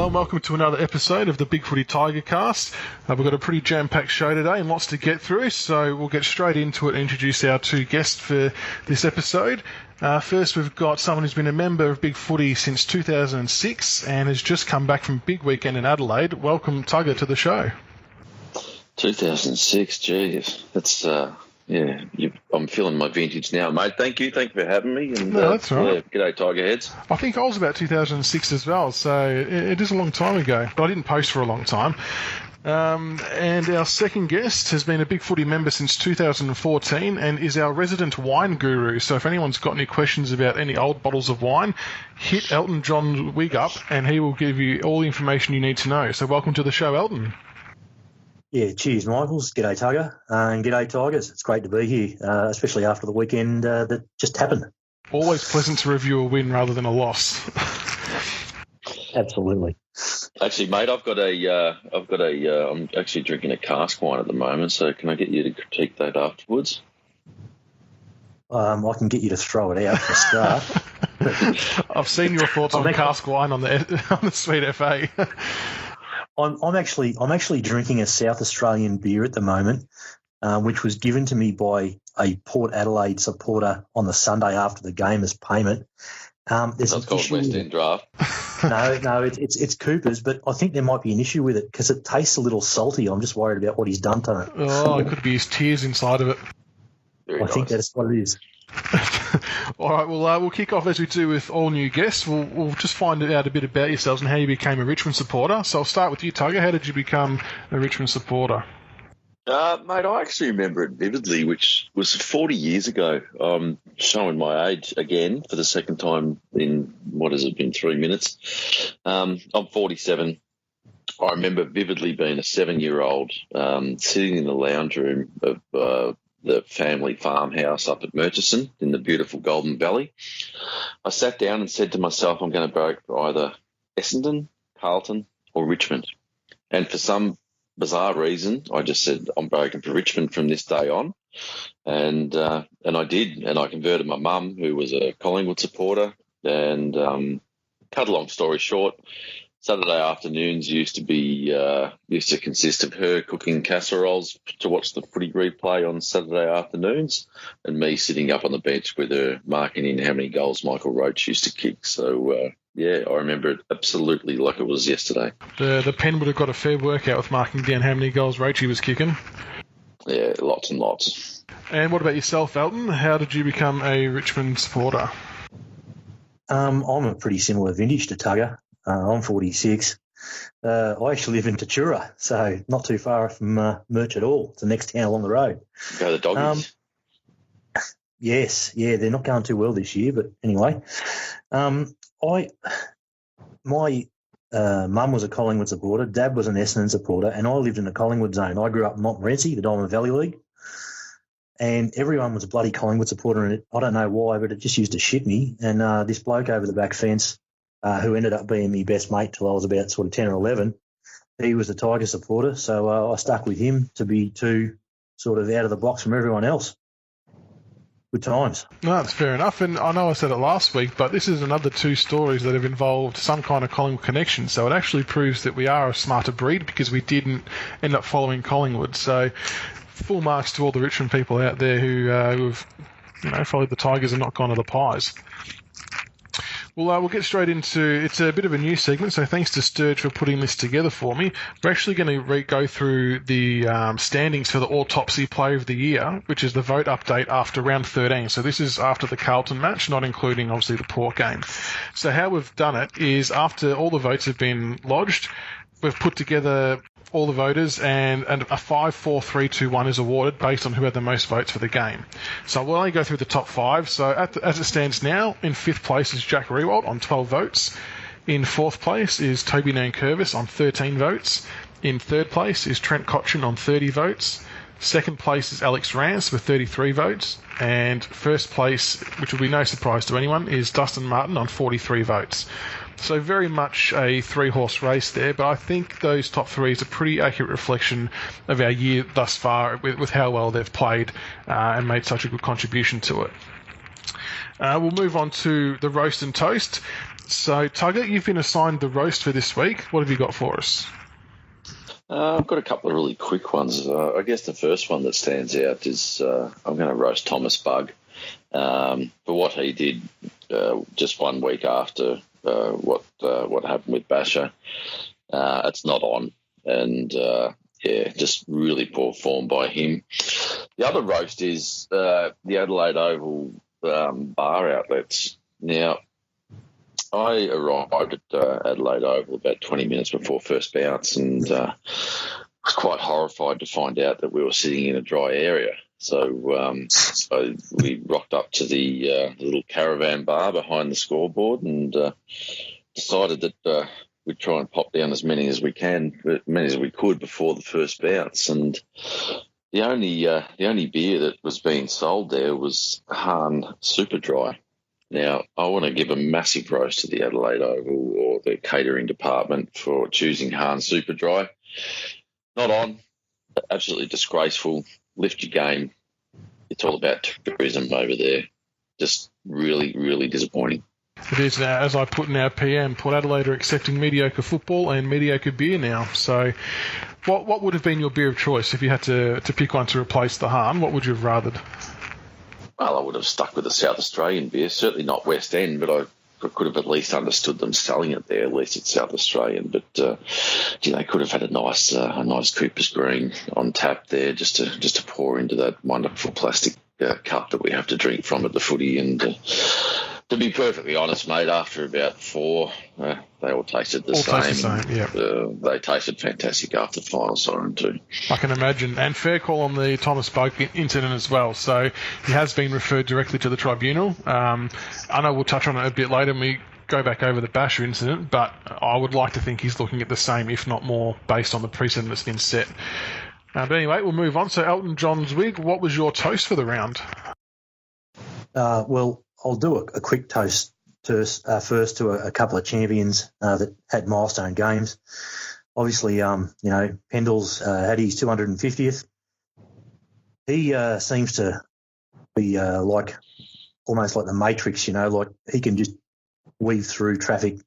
and welcome to another episode of the BigFooty Tigercast. We've got a pretty jam-packed show today and lots to get through, so we'll get straight into it and introduce our two guests for this episode. First, we've got someone who's been a member of BigFooty since 2006 and has just come back from Big Weekend in Adelaide. Welcome, Tugga, to the show. 2006, geez, that's I'm feeling my vintage now, mate. Thank you for having me. And, no, that's right. Yeah, g'day, Tigerheads. I think I was about 2006 as well, so it is a long time ago, but I didn't post for a long time. And our second guest has been a BigFooty member since 2014 and is our resident wine guru. So if anyone's got any questions about any old bottles of wine, hit Elton John Wig up and he will give you all the information you need to know. So welcome to the show, Elton. Yeah, cheers, Michaels. G'day, Tugga. And g'day, Tigers. It's great to be here, especially after the weekend that just happened. Always pleasant to review a win rather than a loss. Absolutely. Actually, mate, I'm actually drinking a cask wine at the moment, so can I get you to critique that afterwards? I can get you to throw it out for a start. I've seen your thoughts on cask wine on the Sweet FA. I'm actually drinking a South Australian beer at the moment, which was given to me by a Port Adelaide supporter on the Sunday after the game as payment. That's called West End Draft. No, it's Cooper's, but I think there might be an issue with it because it tastes a little salty. I'm just worried about what he's done to it. Oh, it could be his tears inside of it. I think that's what it is. All right, well, we'll kick off as we do with all new guests. We'll just find out a bit about yourselves and how you became a Richmond supporter. So I'll start with you, Tugga. How did you become a Richmond supporter? Mate, I actually remember it vividly, which was 40 years ago. I'm showing my age again for the second time in, 3 minutes. I'm 47. I remember vividly being a 7-year-old sitting in the lounge room of the family farmhouse up at Murchison in the beautiful Golden Valley. I sat down and said to myself, I'm going to vote for either Essendon, Carlton or Richmond. And for some bizarre reason, I just said I'm voting for Richmond from this day on. And I did. And I converted my mum, who was a Collingwood supporter. And cut a long story short, Saturday afternoons used to consist of her cooking casseroles to watch the footy replay on Saturday afternoons, and me sitting up on the bench with her marking in how many goals Michael Roach used to kick. So I remember it absolutely like it was yesterday. The pen would have got a fair workout with marking down how many goals Roachy was kicking. Yeah, lots and lots. And what about yourself, Elton? How did you become a Richmond supporter? I'm a pretty similar vintage to Tugga. I'm 46. I actually live in Tatura, so not too far from Merch at all. It's the next town along the road. Go the Doggies. Yes, yeah, they're not going too well this year, but anyway. My mum was a Collingwood supporter, Dad was an Essendon supporter, and I lived in the Collingwood zone. I grew up in Montmorency, the Diamond Valley League, and everyone was a bloody Collingwood supporter, and I don't know why, but it just used to shit me. And this bloke over the back fence, who ended up being my best mate till I was about sort of 10 or 11. He was a Tiger supporter, so I stuck with him to be too sort of out of the box from everyone else. Good times. No, that's fair enough. And I know I said it last week, but this is another two stories that have involved some kind of Collingwood connection. So it actually proves that we are a smarter breed because we didn't end up following Collingwood. So full marks to all the Richmond people out there who have followed the Tigers and not gone to the Pies. Well, we'll get straight into it's a bit of a new segment, so thanks to Sturge for putting this together for me. We're actually going to go through the standings for the Autopsy Player of the Year, which is the vote update after round 13. So this is after the Carlton match, not including, obviously, the Port game. So how we've done it is after all the votes have been lodged, we've put together all the voters, and a 5-4-3-2-1 is awarded based on who had the most votes for the game. So we'll only go through the top five. So as it stands now, in 5th place is Jack Riewoldt on 12 votes. In 4th place is Toby Nankervis on 13 votes. In 3rd place is Trent Cotchin on 30 votes. 2nd place is Alex Rance with 33 votes. And 1st place, which will be no surprise to anyone, is Dustin Martin on 43 votes. So very much a 3-horse race there, but I think those top three is a pretty accurate reflection of our year thus far with how well they've played and made such a good contribution to it. We'll move on to the roast and toast. So, Tugga, you've been assigned the roast for this week. What have you got for us? I've got a couple of really quick ones. I guess the first one that stands out is I'm going to roast Thomas Bugg for what he did just 1 week after what happened with Basher. It's not on, and just really poor form by him. The other roast is the Adelaide Oval bar outlets. Now, I arrived at Adelaide Oval about 20 minutes before first bounce, and was quite horrified to find out that we were sitting in a dry area. So we rocked up to the little caravan bar behind the scoreboard and decided that we'd try and pop down as many as we could before the first bounce. And the only beer that was being sold there was Hahn Super Dry. Now, I want to give a massive roast to the Adelaide Oval or the catering department for choosing Hahn Super Dry. Not on. Absolutely disgraceful. Lift your game. It's all about tourism over there. Just really, really disappointing. It is now, as I put in our PM, Port Adelaide are accepting mediocre football and mediocre beer now. So what would have been your beer of choice if you had to pick one to replace the Hahn? What would you have rathered? Well, I would have stuck with the South Australian beer. Certainly not West End, but I could have at least understood them selling it there. At least it's South Australian. But they could have had a nice Cooper's Green on tap there, just to pour into that wonderful plastic cup that we have to drink from at the footy. And to be perfectly honest, mate, after about 4, they all tasted the same. Yeah. They tasted fantastic after the final siren too. I can imagine. And fair call on the Thomas Bugg incident as well. So he has been referred directly to the tribunal. I know we'll touch on it a bit later when we go back over the Basher incident, but I would like to think he's looking at the same, if not more, based on the precedent that's been set. But anyway, we'll move on. So Elton John's wig, what was your toast for the round? Well, I'll do a quick toast first to a couple of champions that had milestone games. Obviously, Pendle's had his 250th. He seems to be almost like the Matrix, like he can just weave through traffic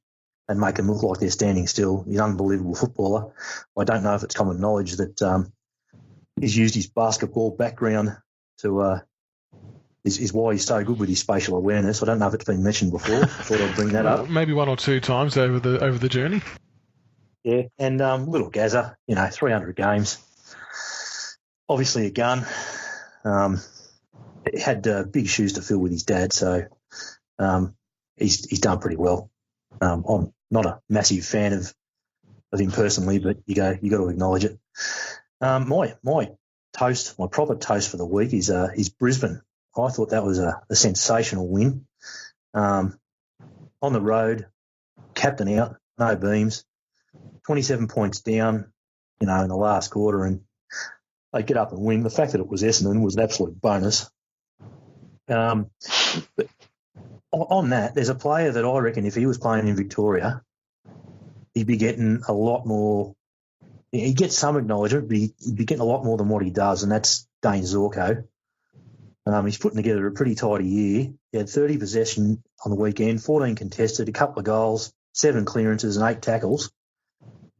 and make them look like they're standing still. He's an unbelievable footballer. I don't know if it's common knowledge that he's used his basketball background to is why he's so good with his spatial awareness. I don't know if it's been mentioned before. I thought I'd bring that up. Maybe 1 or 2 times over the journey. Yeah, and little Gazza, 300 games. Obviously a gun. He had big shoes to fill with his dad, so he's done pretty well. I'm not a massive fan of him personally, but you got to acknowledge it. My proper toast for the week is Brisbane. I thought that was a sensational win. On the road, captain out, no beams, 27 points down, in the last quarter, and they get up and win. The fact that it was Essendon was an absolute bonus. But on that, there's a player that I reckon if he was playing in Victoria, he'd be getting a lot more. He gets some acknowledgement, but he'd be getting a lot more than what he does, and that's Dane Zorko. He's putting together a pretty tidy year. He had 30 possession on the weekend, 14 contested, a couple of goals, 7 clearances and 8 tackles.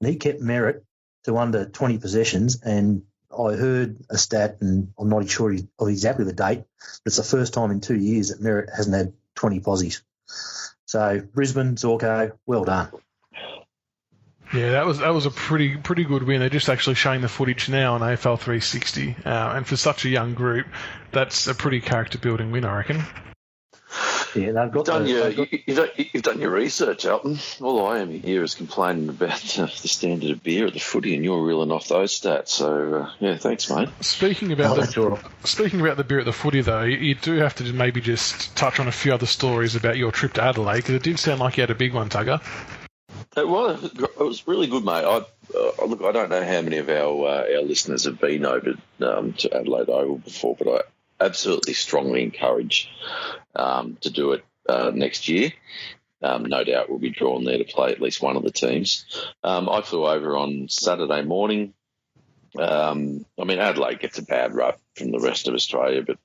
And he kept Maric to under 20 possessions. And I heard a stat, and I'm not sure of exactly the date, but it's the first time in 2 years that Maric hasn't had 20 posies. So Brisbane, Zorko, well done. Yeah, that was a pretty good win. They're just actually showing the footage now on AFL 360, and for such a young group, that's a pretty character-building win, I reckon. Yeah, you've done your research, Elton. All I am here is complaining about the standard of beer at the footy, and you're reeling off those stats. So thanks, mate. Speaking about the beer at the footy, though, you do have to maybe just touch on a few other stories about your trip to Adelaide, because it did sound like you had a big one, Tugga. Well, it was really good, mate. Look, I don't know how many of our listeners have been over to Adelaide Oval before, but I absolutely strongly encourage to do it next year. No doubt we'll be drawn there to play at least one of the teams. I flew over on Saturday morning. Adelaide gets a bad rap from the rest of Australia, but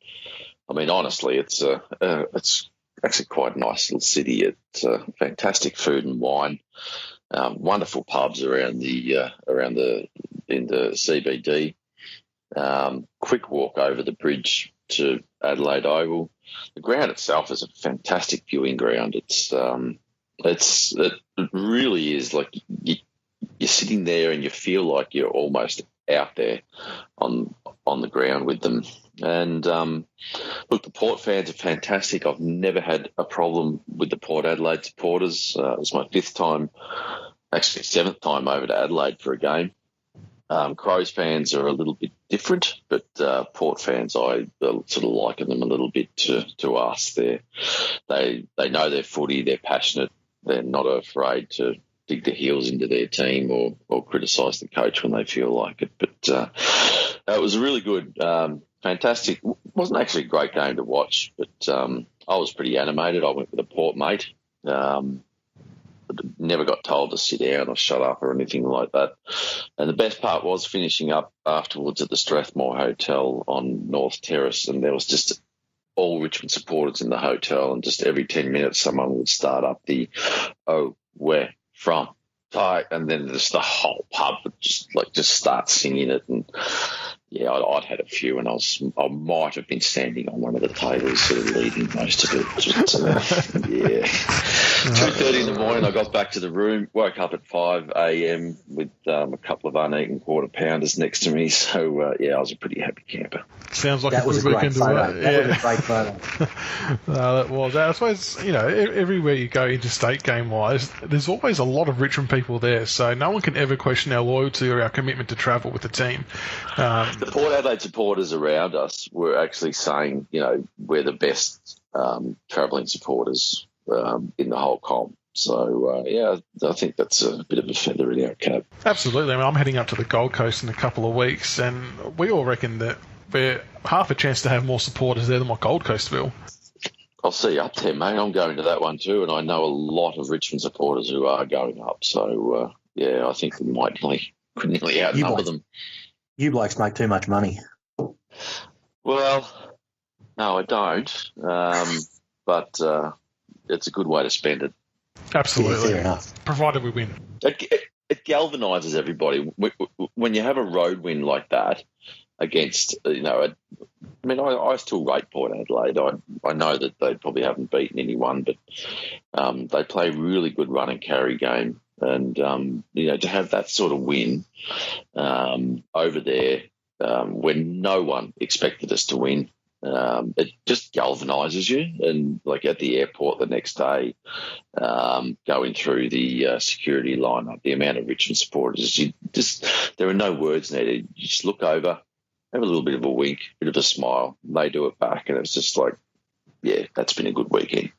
honestly, it's actually quite a nice little city. It's fantastic food and wine, wonderful pubs around the in the CBD. Quick walk over the bridge to Adelaide Oval. The ground itself is a fantastic viewing ground. It really is like you're sitting there and you feel like you're almost out there on the ground with them. And look, the Port fans are fantastic. I've never had a problem with the Port Adelaide supporters. It was my 7th time over to Adelaide for a game. Crows fans are a little bit different, but Port fans, I sort of liken them a little bit to us. They know their footy, they're passionate, they're not afraid to dig their heels into their team or criticise the coach when they feel like it. But it was really good, fantastic. It wasn't actually a great game to watch, but I was pretty animated. I went with a Port mate. Never got told to sit down or shut up or anything like that. And the best part was finishing up afterwards at the Strathmore Hotel on North Terrace, and there was just all Richmond supporters in the hotel, and just every 10 minutes someone would start up the "Oh, where from?" and then just the whole pub would just start singing it. And yeah, I'd had a few, and I might have been standing on one of the tables sort of leading most of it. Yeah. 2:30 in the morning, I got back to the room, woke up at 5 a.m. with a couple of uneaten quarter pounders next to me. So, I was a pretty happy camper. Sounds like that was a great photo. That was a great photo. That was. I suppose, everywhere you go interstate game-wise, there's always a lot of Richmond people there, so no one can ever question our loyalty or our commitment to travel with the team. The Port Adelaide supporters around us were actually saying, we're the best travelling supporters in the whole comp. So, I think that's a bit of a feather in our cap. Absolutely. I'm heading up to the Gold Coast in a couple of weeks, and we all reckon that we're half a chance to have more supporters there than what Gold Coast will. I'll see you up there, mate. I'm going to that one too, and I know a lot of Richmond supporters who are going up. So, I think we might nearly outnumber them. You blokes make too much money. Well, no, I don't. But it's a good way to spend it. Absolutely. Yeah, fair enough. Provided we win. It galvanises everybody. When you have a road win like that against, I still rate Port Adelaide. I know that they probably haven't beaten anyone, but they play a really good run and carry game. And, to have that sort of win over there when no one expected us to win, it just galvanises you. And, at the airport the next day, going through the security lineup, the amount of Richmond supporters, there are no words needed. You just look over, have a little bit of a wink, a bit of a smile, and they do it back. And it's just that's been a good weekend.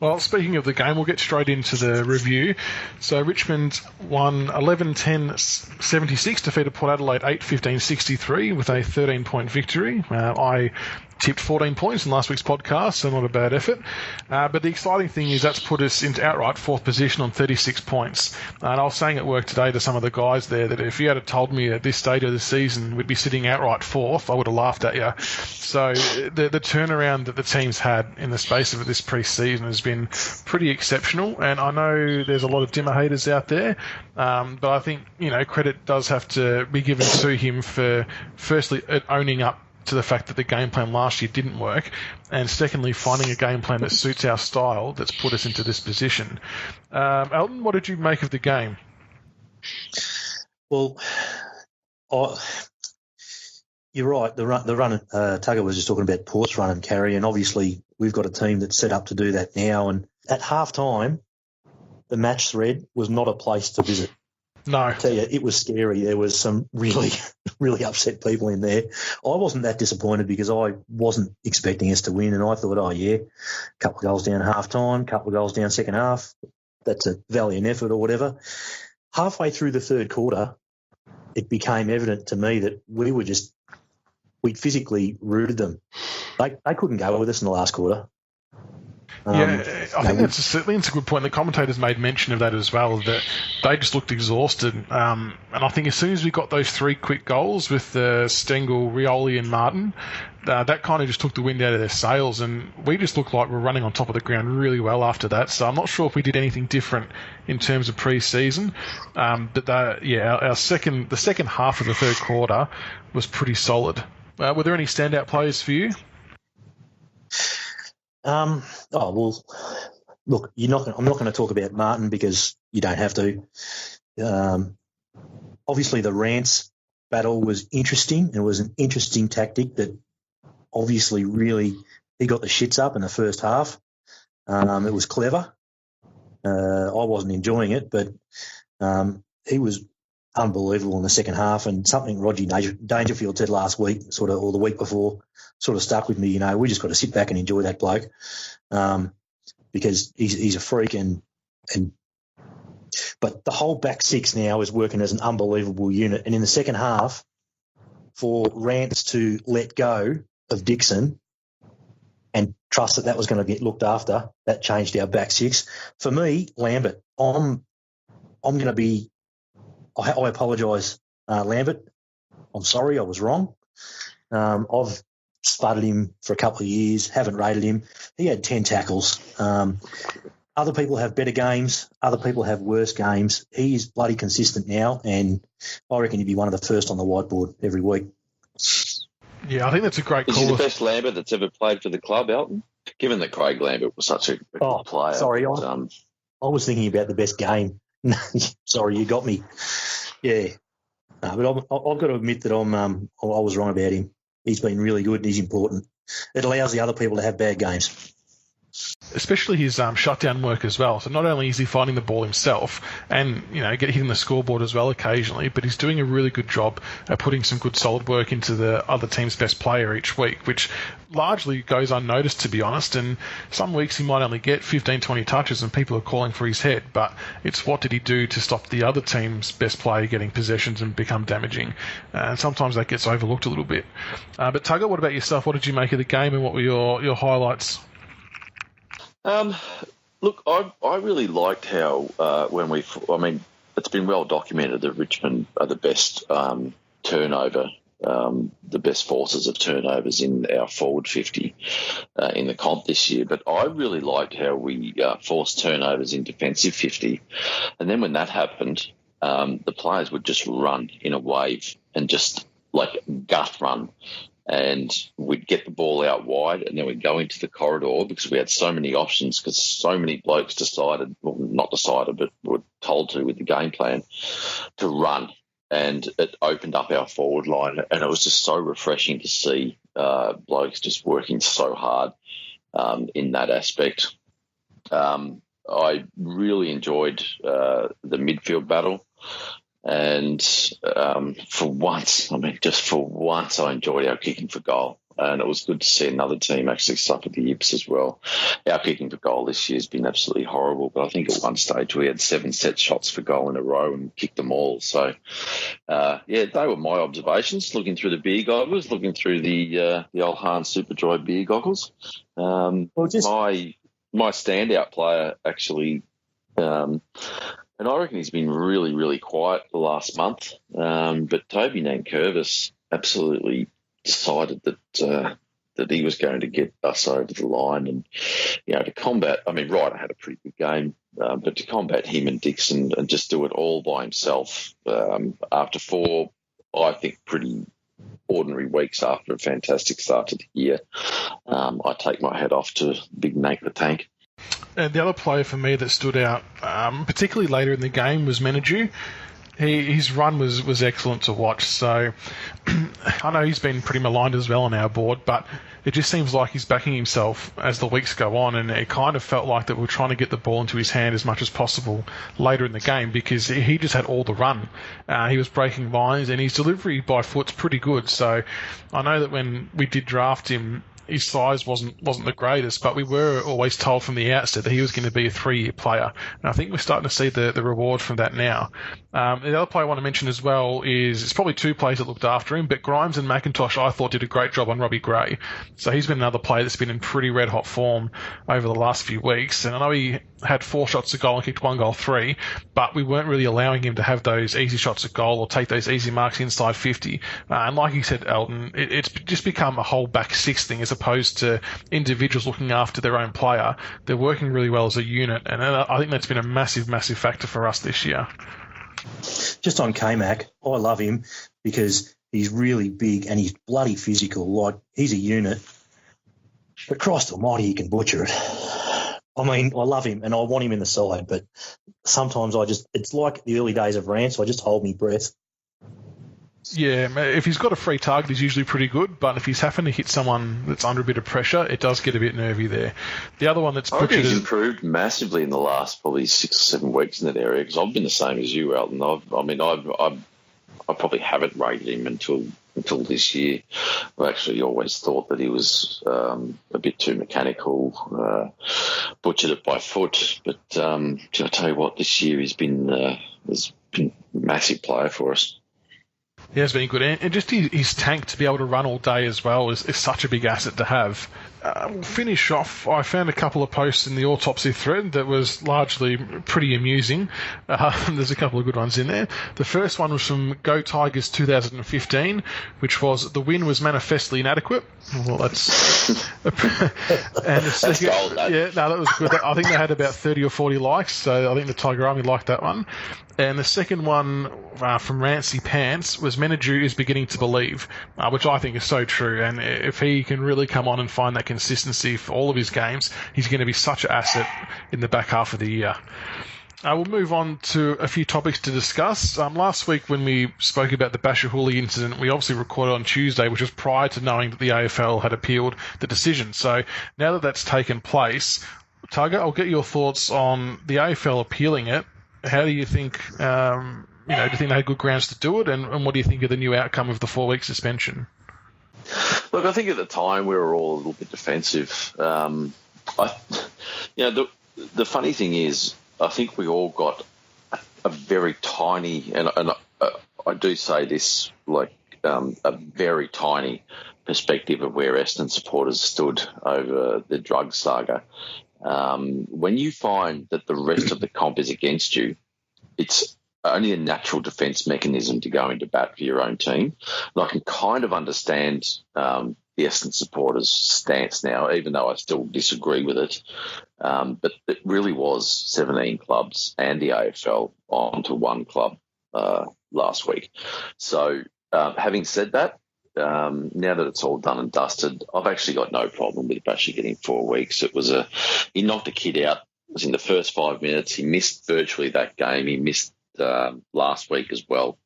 Well, speaking of the game, we'll get straight into the review. So Richmond won 11-10-76, defeated Port Adelaide 8-15-63 with a 13-point victory. I tipped 14 points in last week's podcast, so not a bad effort. But the exciting thing is that's put us into outright fourth position on 36 points. And I was saying at work today to some of the guys there that if you had told me at this stage of the season we'd be sitting outright fourth, I would have laughed at you. So the turnaround that the team's had in the space of this pre-season has been pretty exceptional. And I know there's a lot of Dimmer haters out there, but I think, credit does have to be given to him for firstly owning up to the fact that the game plan last year didn't work, and secondly, finding a game plan that suits our style that's put us into this position. Elton, what did you make of the game? Well, you're right. The run Tugga was just talking about Port's run and carry, and obviously we've got a team that's set up to do that now. And at half-time, the match thread was not a place to visit. No. I tell you, it was scary. There was some really, really upset people in there. I wasn't that disappointed because I wasn't expecting us to win, and I thought, a couple of goals down half-time, couple of goals down second half. That's a valiant effort or whatever. Halfway through the third quarter, it became evident to me that we'd physically rooted them. They couldn't go with us in the last quarter. I think it's a good point. The commentators made mention of that as well, that they just looked exhausted. And I think as soon as we got those 3 quick goals with Stengel, Rioli and Martin, that kind of just took the wind out of their sails, and we just looked like we're running on top of the ground really well after that. So I'm not sure if we did anything different in terms of pre-season. But the second half of the third quarter was pretty solid. Were there any standout players for you? Look, I'm not going to talk about Martin because you don't have to. Obviously, the Rance battle was interesting. It was an interesting tactic that obviously really he got the shits up in the first half. It was clever. I wasn't enjoying it, but he was unbelievable in the second half, and something Roger Dangerfield said last week, or the week before, sort of stuck with me. We just got to sit back and enjoy that bloke because he's a freak, but the whole back six now is working as an unbelievable unit. And in the second half, for Rance to let go of Dixon and trust that was going to get looked after, that changed our back six. For me, Lambert, I'm going to be. I apologise, Lambert. I'm sorry, I was wrong. I've sputtered him for a couple of years, haven't rated him. He had 10 tackles. Other people have better games. Other people have worse games. He is bloody consistent now, and I reckon he'd be one of the first on the whiteboard every week. Yeah, I think that's a great call. Is he the best Lambert that's ever played for the club, Elton? Given that Craig Lambert was such a good player. Sorry, I was thinking about the best game. Sorry, you got me. Yeah, but I've got to admit that I was wrong about him. He's been really good and he's important. It allows the other people to have bad games. Especially his shutdown work as well. So not only is he finding the ball himself and hitting the scoreboard as well occasionally, but he's doing a really good job at putting some good solid work into the other team's best player each week, which largely goes unnoticed, to be honest. And some weeks he might only get 15, 20 touches and people are calling for his head, but it's what did he do to stop the other team's best player getting possessions and become damaging. And sometimes that gets overlooked a little bit. But Tugga, what about yourself? What did you make of the game and what were your highlights? Look, I really liked how it's been well documented that Richmond are the best turnover, the best forces of turnovers in our forward 50 in the comp this year. But I really liked how we forced turnovers in defensive 50. And then when that happened, the players would just run in a wave and just like gut run. And we'd get the ball out wide and then we'd go into the corridor because we had so many options because so many blokes but were told to with the game plan to run. And it opened up our forward line and it was just so refreshing to see blokes just working so hard in that aspect. I really enjoyed the midfield battle. And for once, I enjoyed our kicking for goal. And it was good to see another team actually suffer the yips as well. Our kicking for goal this year has been absolutely horrible, but I think at one stage we had 7 set shots for goal in a row and kicked them all. So, they were my observations, looking through the beer goggles, looking through the old Hahn Super Dry beer goggles. My standout player actually... and I reckon he's been really, really quiet the last month. But Toby Nankervis absolutely decided that he was going to get us over the line and, to combat. I mean, Ryder had a pretty good game, but to combat him and Dixon and just do it all by himself after 4, I think, pretty ordinary weeks after a fantastic start to the year, I take my hat off to Big Nank the Tank. And the other player for me that stood out, particularly later in the game, was Menadue. His run was excellent to watch. So I know he's been pretty maligned as well on our board, but it just seems like he's backing himself as the weeks go on, and it kind of felt like that we're trying to get the ball into his hand as much as possible later in the game because he just had all the run. He was breaking lines, and his delivery by foot's pretty good. So I know that when we did draft him, his size wasn't the greatest, but we were always told from the outset that he was going to be a 3-year player. And I think we're starting to see the reward from that now. The other player I want to mention as well is it's probably two players that looked after him, but Grimes and McIntosh I thought did a great job on Robbie Gray. So he's been another player that's been in pretty red-hot form over the last few weeks. And I know he had 4 shots at goal and kicked 1 goal 3, but we weren't really allowing him to have those easy shots at goal or take those easy marks inside 50. And like you said, Elton, it's just become a whole back six thing as opposed to individuals looking after their own player. They're working really well as a unit, and I think that's been a massive, massive factor for us this year. Just on K-Mac, I love him because he's really big and he's bloody physical. Like, he's a unit. But Christ almighty, he can butcher it. I mean, I love him and I want him in the side, but sometimes it's like the early days of Rance, I just hold my breath. Yeah, if he's got a free target, he's usually pretty good, but if he's having to hit someone that's under a bit of pressure, it does get a bit nervy there. The other one that's I think he's improved massively in the last probably 6 or 7 weeks in that area, because I've been the same as you, Elton. I probably haven't rated him until this year. I actually always thought that he was a bit too mechanical, butchered it by foot. But I tell you what, this year has been a massive player for us. He has been good, and just his tank to be able to run all day as well is such a big asset to have. We'll finish off. I found a couple of posts in the autopsy thread that was largely pretty amusing. There's a couple of good ones in there. The first one was from Go Tigers 2015, which was the win was manifestly inadequate. Well, that's and the second, gold, yeah, no, that was good. I think they had about 30 or 40 likes, so I think the Tiger Army liked that one. And the second one from Rancy Pants was Menadue is beginning to believe, which I think is so true. And if he can really come on and find that consistency for all of his games, he's going to be such an asset in the back half of the year. We'll move on to a few topics to discuss. Last week when we spoke about the Basher Houli incident, we obviously recorded on Tuesday, which was prior to knowing that the AFL had appealed the decision. So now that that's taken place, Tugga, I'll get your thoughts on the AFL appealing it. How do you think, do you think they had good grounds to do it? And what do you think of the new outcome of the 4-week suspension? Look, I think at the time we were all a little bit defensive. The funny thing is, I think we all got a very tiny, and I do say this, like a very tiny perspective of where Essendon supporters stood over the drug saga. When you find that the rest of the comp is against you, it's only a natural defence mechanism to go into bat for your own team. And I can kind of understand the Essendon supporters' stance now, even though I still disagree with it. But it really was 17 clubs and the AFL onto one club last week. So having said that, now that it's all done and dusted, I've actually got no problem with Basher getting 4 weeks. He knocked a kid out. It was in the first 5 minutes. He missed virtually that game. He missed last week as well.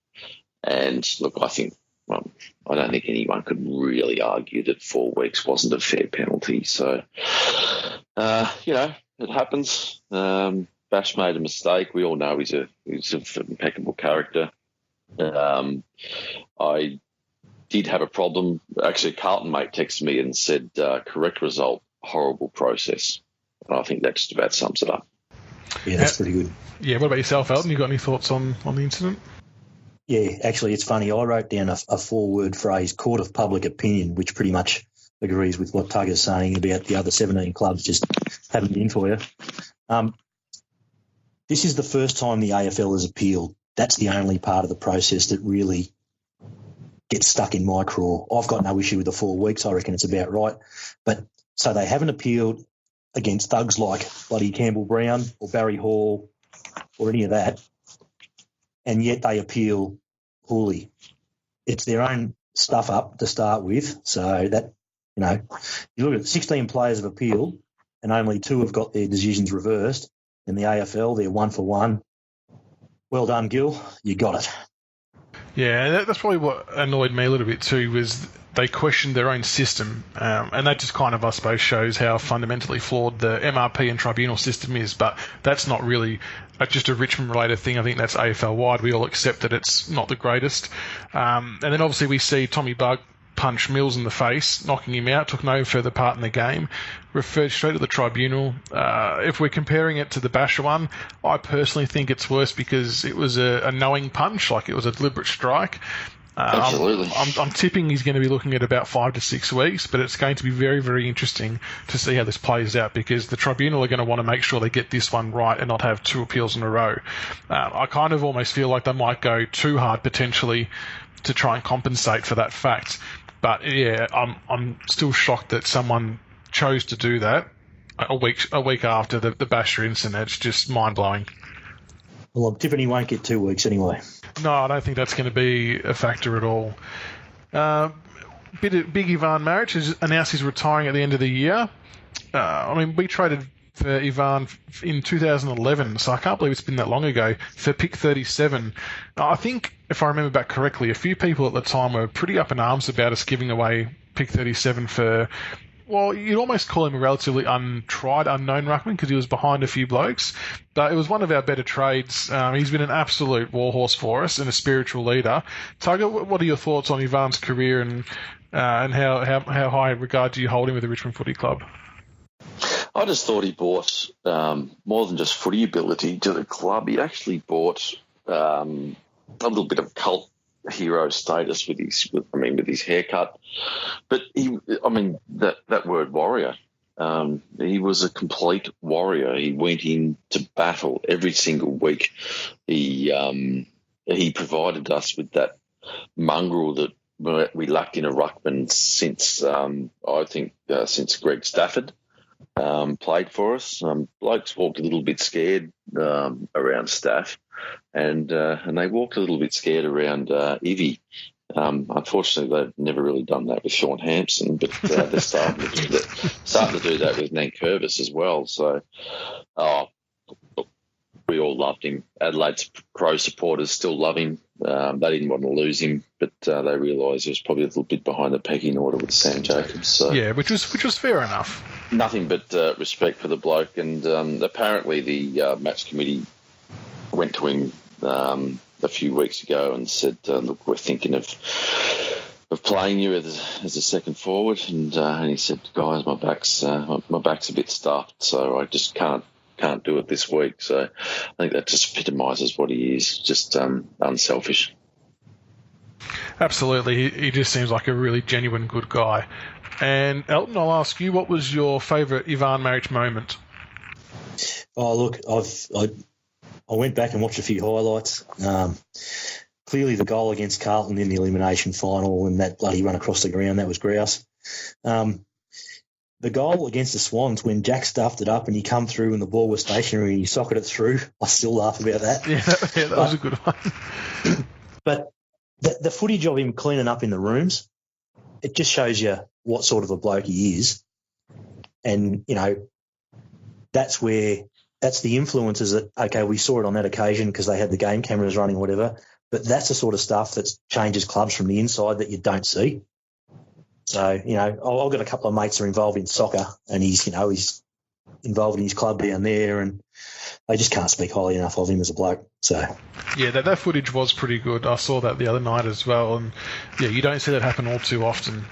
And look, I don't think anyone could really argue that 4 weeks wasn't a fair penalty. So, it happens. Bash made a mistake. We all know he's an impeccable character. I did have a problem. Actually, Carlton mate texted me and said, correct result, horrible process. And I think that just about sums it up. Yeah, that's pretty good. Yeah, what about yourself, Elton? You got any thoughts on the incident? Yeah, actually, it's funny. I wrote down a 4-word phrase, court of public opinion, which pretty much agrees with what Tugga's saying about the other 17 clubs just having it in for you. This is the first time the AFL has appealed. That's the only part of the process that really gets stuck in my craw. I've got no issue with the 4 weeks. I reckon it's about right. But so they haven't appealed against thugs like bloody Campbell Brown or Barry Hall or any of that, and yet they appeal Houli. It's their own stuff up to start with. So that, you look at 16 players have appealed and only 2 have got their decisions reversed. In the AFL, they're 1 for 1. Well done, Gil. You got it. Yeah, that's probably what annoyed me a little bit too, was they questioned their own system. And that just kind of, I suppose, shows how fundamentally flawed the MRP and tribunal system is. But that's not really just a Richmond-related thing. I think that's AFL-wide. We all accept that it's not the greatest. And then obviously we see Tommy Bug punched Mills in the face, knocking him out, took no further part in the game, referred straight to the tribunal. If we're comparing it to the Basher one, I personally think it's worse because it was a knowing punch, like it was a deliberate strike. Absolutely. I'm tipping he's going to be looking at about 5 to 6 weeks, but it's going to be very, very interesting to see how this plays out because the tribunal are going to want to make sure they get this one right and not have 2 appeals in a row. I kind of almost feel like they might go too hard potentially to try and compensate for that fact. But yeah, I'm still shocked that someone chose to do that a week after the Basher incident. It's just mind blowing. Well, I'm tipping he won't get 2 weeks anyway. No, I don't think that's going to be a factor at all. Big Ivan Maric has announced he's retiring at the end of the year. We traded for Ivan in 2011, so I can't believe it's been that long ago, for pick 37. I think, if I remember back correctly, a few people at the time were pretty up in arms about us giving away pick 37 for... Well, you'd almost call him a relatively untried, unknown ruckman because he was behind a few blokes. But it was one of our better trades. He's been an absolute warhorse for us and a spiritual leader. Tugga, what are your thoughts on Ivan's career and how high regard do you hold him with the Richmond Footy Club? I just thought he brought more than just footy ability to the club. He actually brought a little bit of cult hero status with his haircut, but that word warrior. He was a complete warrior. He went into battle every single week. He provided us with that mongrel that we lacked in a ruckman since since Greg Stafford played for us. Blokes walked a little bit scared around Staff. And they walked a little bit scared around Ivy. Unfortunately, they've never really done that with Sean Hampson, but they're starting to do that with Nankervis as well. So, we all loved him. Adelaide's Crow supporters still love him. They didn't want to lose him, but they realised he was probably a little bit behind the pecking order with Sam Jacobs. So. Yeah, which was fair enough. Nothing but respect for the bloke, and apparently the match committee went to him a few weeks ago and said, "Look, we're thinking of playing you as a second forward," and he said, "Guys, my back's a bit stuffed, so I just can't do it this week." So I think that just epitomises what he is, just unselfish. Absolutely, he just seems like a really genuine good guy. And Elton, I'll ask you, what was your favourite Ivan Maric moment? Oh, look, I went back and watched a few highlights. Clearly the goal against Carlton in the elimination final and that bloody run across the ground, that was grouse. The goal against the Swans when Jack stuffed it up and he come through and the ball was stationary and he socketed it through, I still laugh about that. Yeah, that was a good one. But the footage of him cleaning up in the rooms, it just shows you what sort of a bloke he is. And, that's the influences that, okay, we saw it on that occasion because they had the game cameras running or whatever, but that's the sort of stuff that changes clubs from the inside that you don't see. So, I've got a couple of mates that are involved in soccer and he's involved in his club down there and they just can't speak highly enough of him as a bloke. So yeah, that footage was pretty good. I saw that the other night as well, and yeah, you don't see that happen all too often.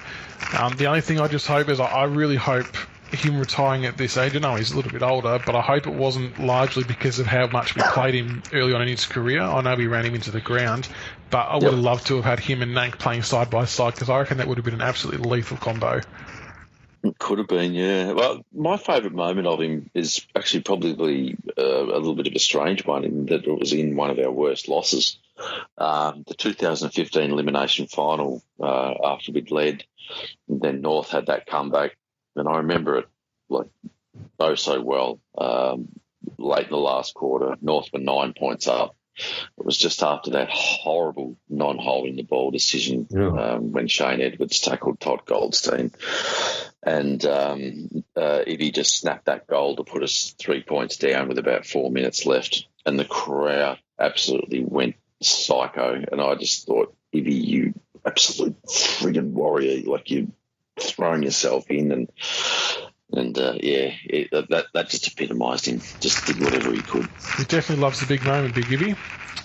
The only thing I just hope is I really hope him retiring at this age. I know he's a little bit older, but I hope it wasn't largely because of how much we played him early on in his career. I know we ran him into the ground, but I would have loved to have had him and Nank playing side by side because I reckon that would have been an absolutely lethal combo. It could have been, yeah. Well, my favourite moment of him is actually probably a little bit of a strange one in that it was in one of our worst losses. The 2015 elimination final after we'd led, and then North had that comeback. And I remember it so well. Late in the last quarter, North were 9 points up. It was just after that horrible non-holding the ball decision when Shane Edwards tackled Todd Goldstein. And Ivy just snapped that goal to put us 3 points down with about 4 minutes left. And the crowd absolutely went psycho. And I just thought, Ivy, you absolute friggin' warrior, like you throwing yourself in, and And, that just epitomised him. Just did whatever he could. He definitely loves the big moment, Big Ivy.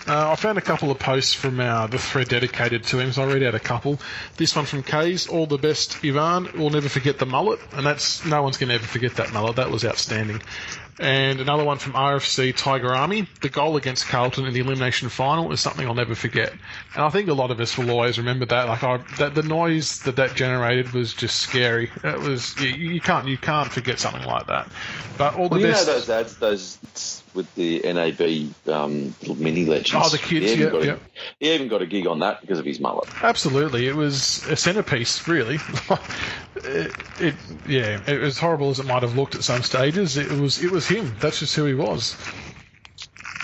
I found a couple of posts from the thread dedicated to him, so I'll read out a couple. This one from Kays, all the best, Ivan. We'll never forget the mullet. And no one's going to ever forget that mullet. That was outstanding. And another one from RFC Tiger Army. The goal against Carlton in the elimination final is something I'll never forget. And I think a lot of us will always remember that. The noise that generated was just scary. It was you can't forget something like that. But all the best. You know those ads, those with the NAB little mini legends. Oh, the kids. He even got a gig on that because of his mullet. Absolutely, it was a centerpiece, really. It was horrible as it might have looked at some stages. It was him. That's just who he was.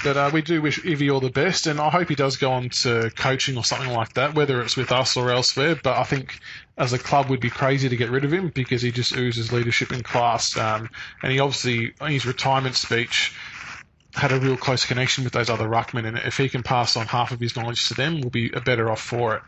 But we do wish Ivy all the best, and I hope he does go on to coaching or something like that, whether it's with us or elsewhere. But I think as a club we'd be crazy to get rid of him because he just oozes leadership and class. And he obviously, in his retirement speech, had a real close connection with those other ruckmen, and if he can pass on half of his knowledge to them, we'll be better off for it.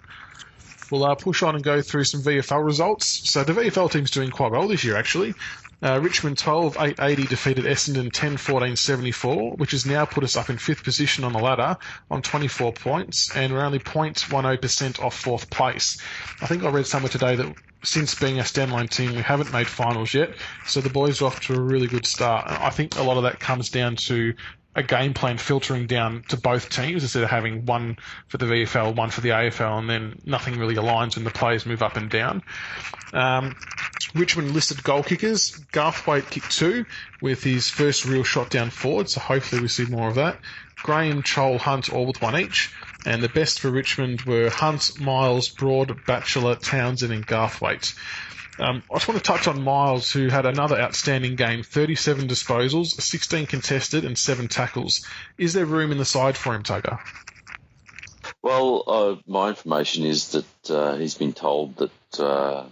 We'll push on and go through some VFL results. So the VFL team's doing quite well this year, actually. Richmond 12-880 defeated Essendon 10-14-74, which has now put us up in 5th position on the ladder on 24 points, and we're only 0.10% off 4th place. I think I read somewhere today that since being a standalone team, we haven't made finals yet, so the boys are off to a really good start. And I think a lot of that comes down to a game plan filtering down to both teams instead of having one for the VFL, one for the AFL, and then nothing really aligns when the players move up and down. Richmond listed goal kickers. Garthwaite kicked 2 with his first real shot down forward, so hopefully we see more of that. Graham, Chol, Hunt all with 1 each. And the best for Richmond were Hunt, Miles, Broad, Batchelor, Townsend and Garthwaite. I just want to touch on Miles, who had another outstanding game, 37 disposals, 16 contested and 7 tackles. Is there room in the side for him, Tugga? Well, my information is that he's been told that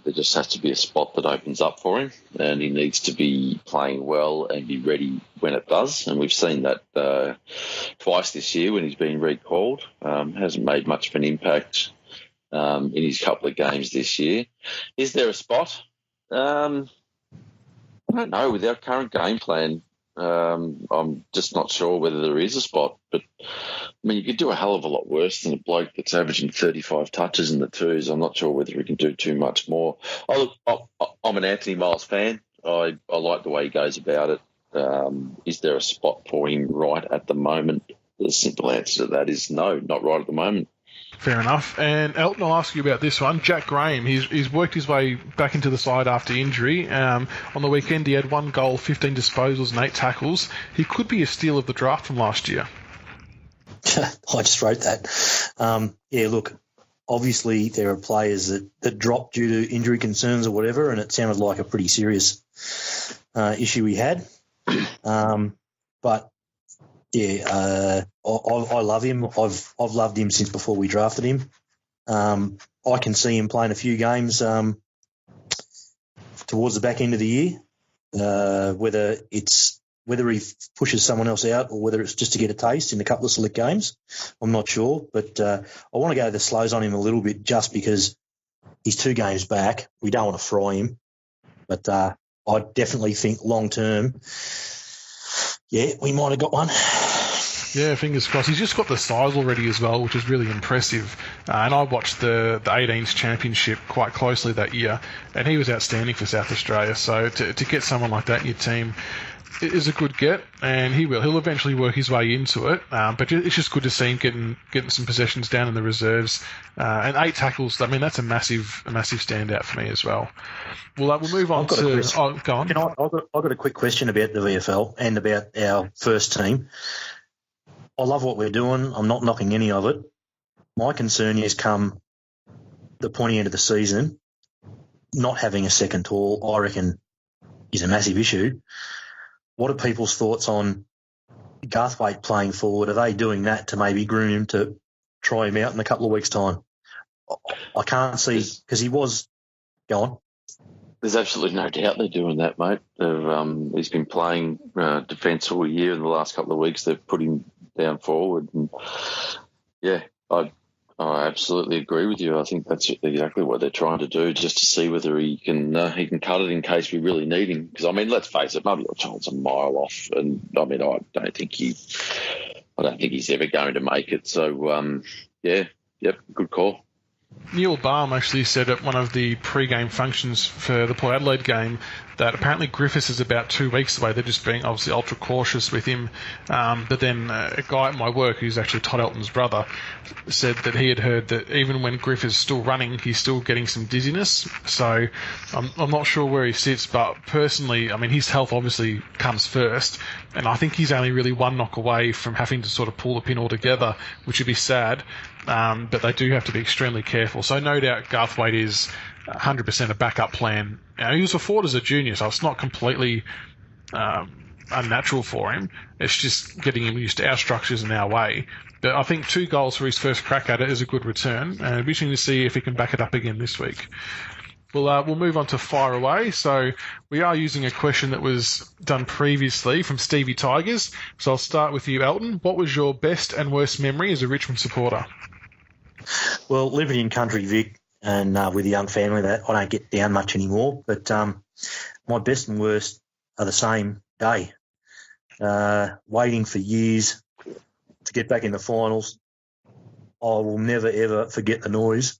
there just has to be a spot that opens up for him, and he needs to be playing well and be ready when it does. And we've seen that twice this year when he's been recalled. Hasn't made much of an impact in his couple of games this year. Is there a spot? I don't know. With our current game plan, I'm just not sure whether there is a spot. But, I mean, you could do a hell of a lot worse than a bloke that's averaging 35 touches in the twos. I'm not sure whether he can do too much more. I'm an Anthony Miles fan. I like the way he goes about it. Is there a spot for him right at the moment? The simple answer to that is no, not right at the moment. Fair enough. And Elton, I'll ask you about this one. Jack Graham, he's worked his way back into the side after injury. On the weekend, he had 1 goal, 15 disposals and 8 tackles. He could be a steal of the draft from last year. I just wrote that. Look, obviously there are players that drop due to injury concerns or whatever, and it sounded like a pretty serious issue he had. But I love him. I've loved him since before we drafted him. I can see him playing a few games towards the back end of the year, whether he pushes someone else out or whether it's just to get a taste in a couple of select games. I'm not sure, but I want to go the slows on him a little bit just because he's 2 games back. We don't want to fry him, but I definitely think long term, we might have got one. Yeah, fingers crossed. He's just got the size already as well, which is really impressive. And I watched the 18s championship quite closely that year, and he was outstanding for South Australia. So to get someone like that in your team is a good get, and he'll eventually work his way into it. But it's just good to see him getting some possessions down in the reserves, and 8 tackles. I mean, that's a massive standout for me as well. We'll move on to. Go on. I've got a quick question about the VFL and about our first team. I love what we're doing. I'm not knocking any of it. My concern is come the pointy end of the season, not having a second tall, I reckon, is a massive issue. What are people's thoughts on Garthwaite playing forward? Are they doing that to maybe groom him to try him out in a couple of weeks' time? I can't see, because he was going. There's absolutely no doubt they're doing that, mate. He's been playing defence all year. In the last couple of weeks, they've put him down forward. And, I I absolutely agree with you. I think that's exactly what they're trying to do, just to see whether he can cut it in case we really need him. Because I mean, let's face it, Muddy Child's a mile off, and I mean, I don't think he's ever going to make it. So good call. Neil Baum actually said at one of the pre-game functions for the Port Adelaide game that apparently Griffiths is about 2 weeks away. They're just being obviously ultra cautious with him. But then a guy at my work, who's actually Todd Elton's brother, said that he had heard that even when Griffiths is still running, he's still getting some dizziness. So I'm not sure where he sits, but personally, I mean, his health obviously comes first, and I think he's only really one knock away from having to sort of pull the pin altogether, which would be sad. But they do have to be extremely careful. So no doubt Garthwaite is 100% a backup plan. He was a forward as a junior, so it's not completely unnatural for him. It's just getting him used to our structures and our way. But I think 2 goals for his first crack at it is a good return, and it'll be interesting to see if he can back it up again this week. We'll move on to Fire Away. So we are using a question that was done previously from Stevie Tigers. So I'll start with you, Elton. What was your best and worst memory as a Richmond supporter? Well, living in country Vic and with a young family, that I don't get down much anymore. But my best and worst are the same day. Waiting for years to get back in the finals. I will never, ever forget the noise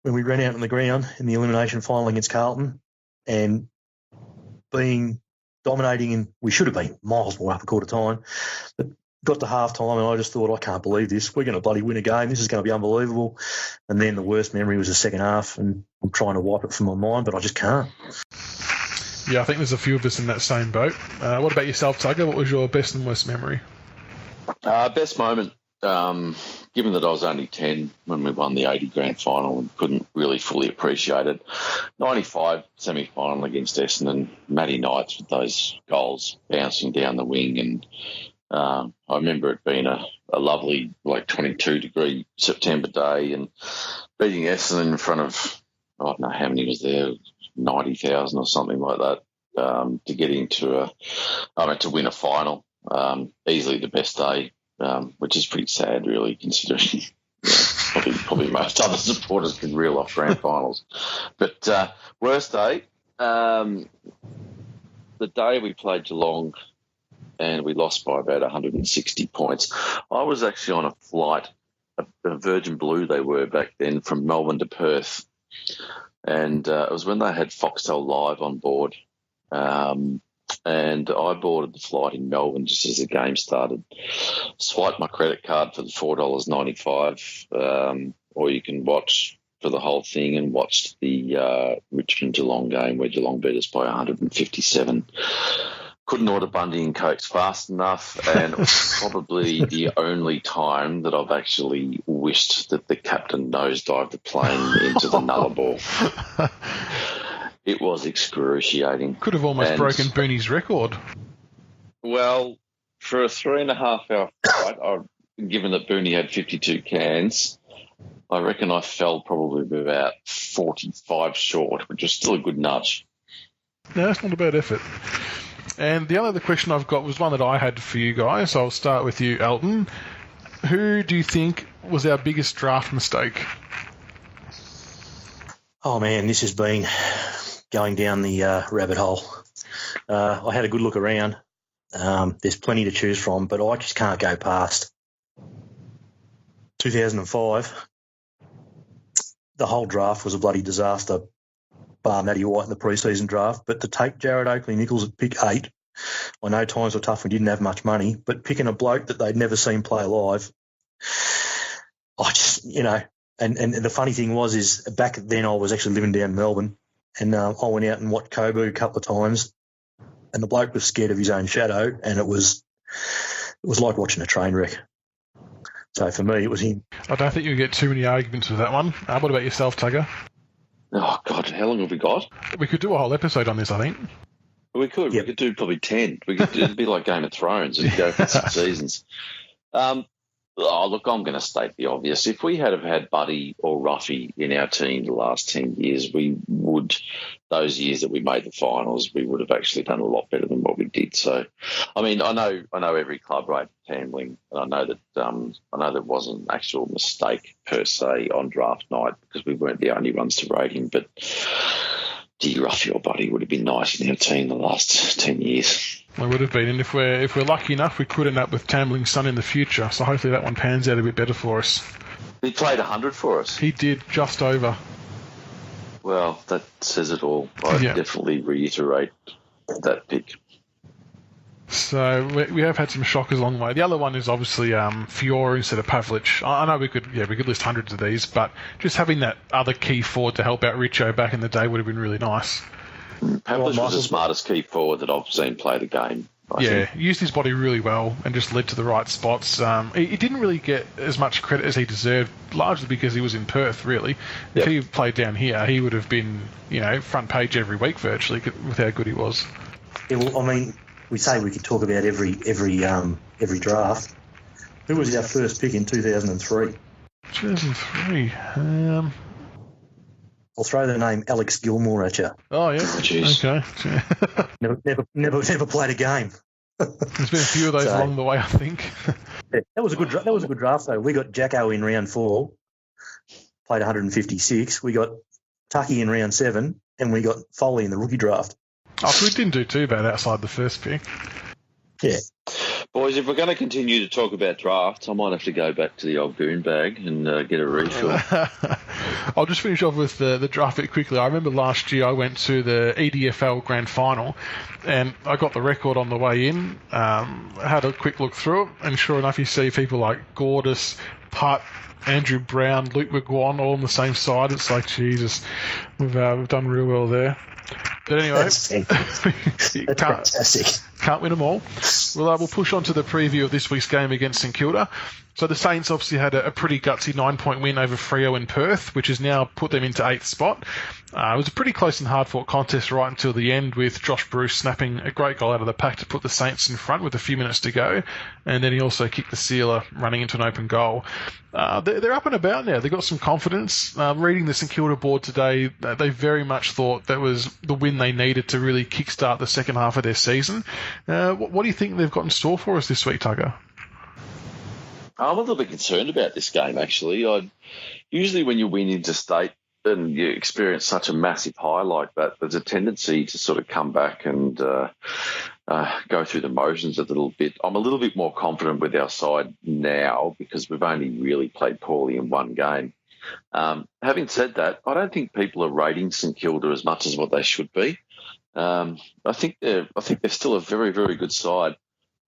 when we ran out on the ground in the elimination final against Carlton and dominating, and we should have been miles more up a quarter time. But got to half-time and I just thought, I can't believe this. We're going to bloody win a game. This is going to be unbelievable. And then the worst memory was the second half, and I'm trying to wipe it from my mind, but I just can't. Yeah, I think there's a few of us in that same boat. What about yourself, Tugga? What was your best and worst memory? Best moment, given that I was only 10 when we won the 80 grand final and couldn't really fully appreciate it. 95 semi-final against Essendon, Matty Knights with those goals bouncing down the wing, and I remember it being a lovely, 22-degree September day, and beating Essendon in front of, I don't know how many was there, 90,000 or something like that, to get into to win a final. Easily the best day, which is pretty sad, really, considering probably most other supporters could reel off grand finals. But worst day, the day we played Geelong and we lost by about 160 points. I was actually on a flight, a Virgin Blue they were back then, from Melbourne to Perth. And it was when they had Foxtel Live on board. And I boarded the flight in Melbourne just as the game started. Swiped my credit card for the $4.95, or you can watch for the whole thing, and watched the Richmond Geelong game where Geelong beat us by 157. Couldn't order Bundy and Cokes fast enough, and it was probably the only time that I've actually wished that the captain nosedived the plane into the Nullarbor. It was excruciating. Could have almost broken Booney's record. Well, for a 3.5-hour flight, given that Booney had 52 cans, I reckon I fell probably about 45 short, which was still a good nudge. No, that's not a bad effort. And the other question I've got was one that I had for you guys. So I'll start with you, Elton. Who do you think was our biggest draft mistake? Oh, man, this has been going down the rabbit hole. I had a good look around. There's plenty to choose from, but I just can't go past 2005. The whole draft was a bloody disaster, bar Matty White in the pre-season draft. But to take Jared Oakley-Nichols at pick 8, I know times were tough, we didn't have much money, but picking a bloke that they'd never seen play live, I just, and the funny thing is back then I was actually living down in Melbourne, and I went out and watched Kobu a couple of times, and the bloke was scared of his own shadow, and it was like watching a train wreck. So for me, it was him. I don't think you'll get too many arguments with that one. What about yourself, Tugga? Oh, God, how long have we got? We could do a whole episode on this, I think. We could. Yep. We could do probably 10. It'd be like Game of Thrones and go for 6 seasons. Oh, look, I'm going to state the obvious. If we had have had Buddy or Ruffy in our team the last 10 years, those years that we made the finals, we would have actually done a lot better than what we did. So, I mean, I know every club rated Tambling, and I know that it wasn't an actual mistake per se on draft night because we weren't the only ones to rate him. But gee, Ruffy or Buddy would have been nice in our team the last 10 years. We would have been, and if we're lucky enough, we could end up with Tambling's son in the future. So hopefully that one pans out a bit better for us. He played 100 for us. He did, just over. Well, that says it all. I definitely reiterate that pick. So we have had some shockers along the way. The other one is obviously Fiora instead of Pavlich. I know we could list hundreds of these, but just having that other key forward to help out Richo back in the day would have been really nice. Pavlich was the smartest key forward that I've seen play the game. I think. He used his body really well and just led to the right spots. He didn't really get as much credit as he deserved, largely because he was in Perth, really. If he played down here, he would have been, front page every week virtually with how good he was. Yeah, well, I mean, we say we could talk about every draft. Who was our first pick in 2003? 2003? I'll throw the name Alex Gilmore at you. Oh, yeah. Jeez. Okay. Never played a game. There's been a few of those along the way, I think. Yeah, that was a good draft, though. We got Jacko in round 4, played 156. We got Tucky in round 7, and we got Foley in the rookie draft. Oh, so we didn't do too bad outside the first pick. Yeah. Boys, if we're going to continue to talk about drafts, I might have to go back to the old goon bag and get a refill. I'll just finish off with the draft bit quickly. I remember last year I went to the EDFL Grand Final and I got the record on the way in, had a quick look through it, and sure enough you see people like Gordis, Putt, Andrew Brown, Luke McGuan all on the same side. It's like, Jesus, we've done real well there. But anyway, That's fantastic. Can't win them all. We'll push on to the preview of this week's game against St Kilda. So the Saints obviously had a pretty gutsy 9-point win over Freo in Perth, which has now put them into 8th spot. It was a pretty close and hard-fought contest right until the end, with Josh Bruce snapping a great goal out of the pack to put the Saints in front with a few minutes to go, and then he also kicked the sealer running into an open goal. They're up and about now. They've got some confidence. Reading the St Kilda board today, they very much thought that was the win they needed to really kickstart the second half of their season. What do you think they've got in store for us this week, Tugga? I'm a little bit concerned about this game, actually. Usually when you win interstate and you experience such a massive high like that, there's a tendency to sort of come back and go through the motions a little bit. I'm a little bit more confident with our side now because we've only really played poorly in one game. Having said that, I don't think people are rating St Kilda as much as what they should be. I think they're still a very, very good side,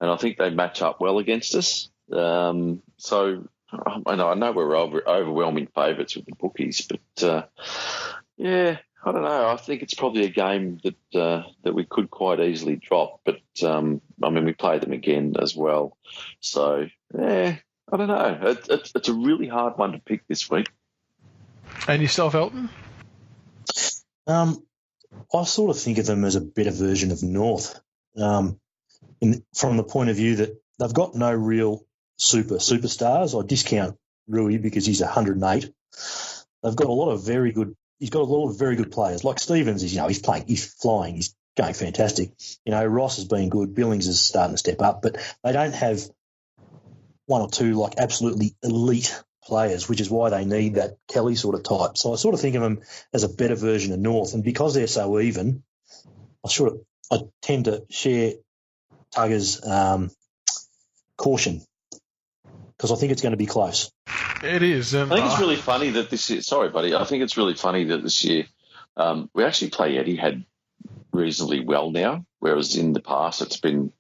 and I think they match up well against us. So I know we're overwhelming favourites with the bookies, but I don't know. I think it's probably a game that we could quite easily drop. But we play them again as well. So I don't know. It's a really hard one to pick this week. And yourself, Elton? I sort of think of them as a better version of North, from the point of view that they've got no real superstars. I discount Rui because he's 108. They've got a lot of very good. He's got a lot of very good players. Like Stevens is, he's playing, he's flying, he's going fantastic. Ross has been good. Billings is starting to step up, but they don't have one or two like absolutely elite players, which is why they need that Kelly sort of type. So I sort of think of them as a better version of North, and because they're so even, I tend to share Tugga's caution because I think it's going to be close. It is. I think it's really funny that this year. Sorry, buddy. I think it's really funny that this year we actually play Etihad reasonably well now, whereas in the past it's been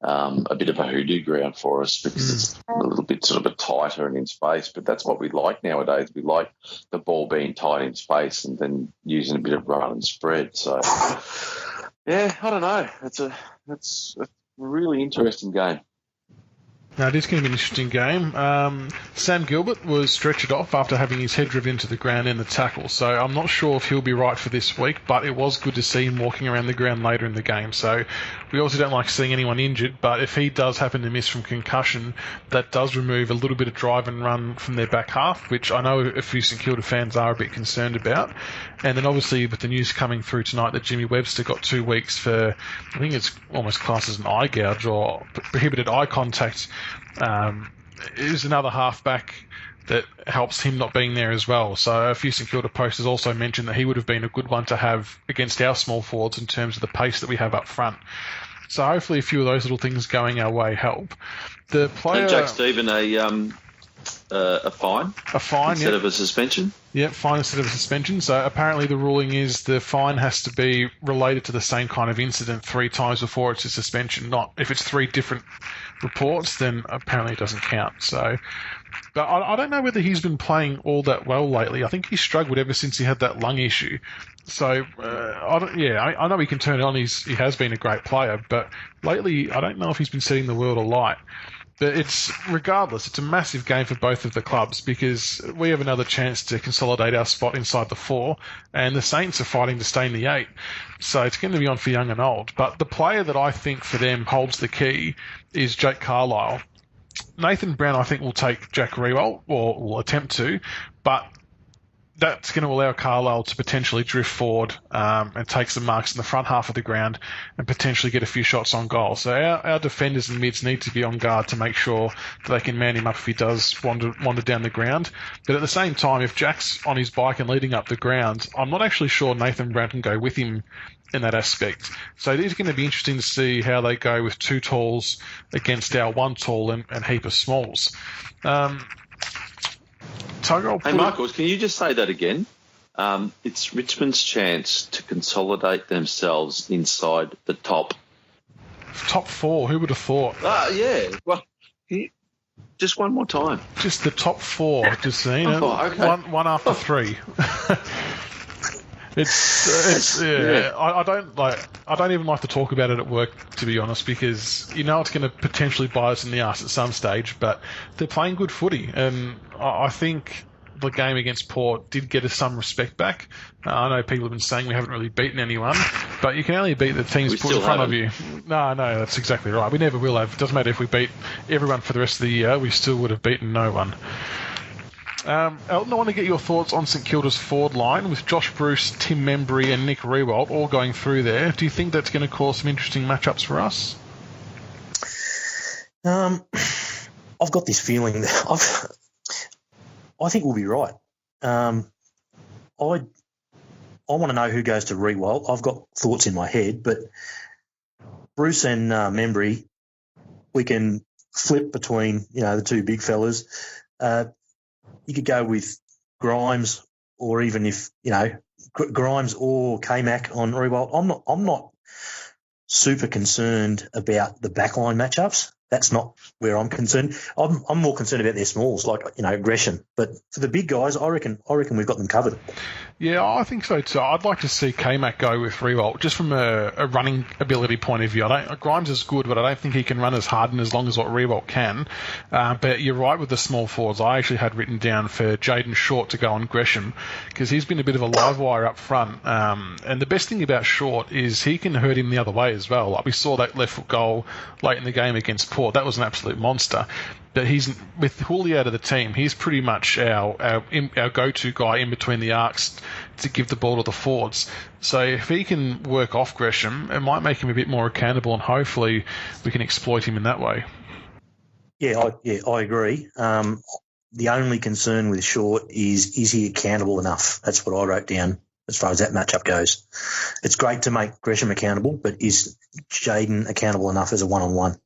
a bit of a hoodoo ground for us because it's a little bit sort of a tighter and in space. But that's what we like nowadays. We like the ball being tight in space and then using a bit of run and spread. So yeah, I don't know. It's a really interesting game. Now, it is going to be an interesting game. Sam Gilbert was stretchered off after having his head driven into the ground in the tackle, so I'm not sure if he'll be right for this week, but it was good to see him walking around the ground later in the game. So we also don't like seeing anyone injured, but if he does happen to miss from concussion, that does remove a little bit of drive and run from their back half, which I know a few St Kilda fans are a bit concerned about. And then obviously with the news coming through tonight that Jimmy Webster got 2 weeks for, I think it's almost classed as an eye gouge or prohibited eye contact, is another halfback that helps him not being there as well. So a few St Kilda posters also mentioned that he would have been a good one to have against our small forwards in terms of the pace that we have up front. So hopefully a few of those little things going our way help. The player... And Jack Stephen a fine? A fine, instead of a suspension? Yeah, fine instead of a suspension. So apparently the ruling is the fine has to be related to the same kind of incident 3 times before it's a suspension. Not if it's 3 different reports, then apparently it doesn't count. So, but I don't know whether he's been playing all that well lately. I think he's struggled ever since he had that lung issue. So, I know he can turn it on. He has been a great player, but lately I don't know if he's been setting the world alight. But it's a massive game for both of the clubs because we have another chance to consolidate our spot inside the 4, and the Saints are fighting to stay in the 8. So it's going to be on for young and old. But the player that I think for them holds the key is Jake Carlisle. Nathan Brown, I think, will take Jack Riewoldt, or will attempt to, but that's going to allow Carlisle to potentially drift forward and take some marks in the front half of the ground and potentially get a few shots on goal. So our defenders and mids need to be on guard to make sure that they can man him up if he does wander down the ground. But at the same time, if Jack's on his bike and leading up the ground, I'm not actually sure Nathan Brown can go with him in that aspect. So it is going to be interesting to see how they go with 2 talls against our 1 tall and heap of smalls. Tugga, hey, Michael, can you just say that again? It's Richmond's chance to consolidate themselves inside the top 4. Who would have thought? Yeah. Well, just one more time. Just the top 4. Just okay. One after 3. It's yeah. I don't even like to talk about it at work, to be honest, because it's going to potentially bite us in the arse at some stage. But they're playing good footy, and I think the game against Port did get us some respect back. I know people have been saying we haven't really beaten anyone, but you can only beat the teams put in front of you. No, that's exactly right. We never will have. It doesn't matter if we beat everyone for the rest of the year, we still would have beaten no one. Elton, I want to get your thoughts on St Kilda's forward line with Josh Bruce, Tim Membry and Nick Riewoldt all going through there. Do you think that's going to cause some interesting matchups for us? I've got this feeling that I think we'll be right. I want to know who goes to Riewoldt. I've got thoughts in my head, but Bruce and Membry, we can flip between the 2 big fellas. You could go with Grimes, or even if Grimes or K-Mac on Riewoldt. I'm not super concerned about the backline matchups. That's not where I'm concerned. I'm more concerned about their smalls, like aggression. But for the big guys, I reckon we've got them covered. Yeah, I think so too. I'd like to see K-Mac go with Riewoldt, just from a running ability point of view. Grimes is good, but I don't think he can run as hard and as long as what Riewoldt can. But you're right with the small forwards. I actually had written down for Jaden Short to go on Gresham, because he's been a bit of a live wire up front. And the best thing about Short is he can hurt him the other way as well. Like we saw that left foot goal late in the game against Port. That was an absolute monster. But he's, with Houli out of the team, he's pretty much our go-to guy in between the arcs to give the ball to the forwards. So if he can work off Gresham, it might make him a bit more accountable, and hopefully we can exploit him in that way. Yeah, I agree. The only concern with Short is he accountable enough? That's what I wrote down as far as that matchup goes. It's great to make Gresham accountable, but is Jaden accountable enough as a one-on-one?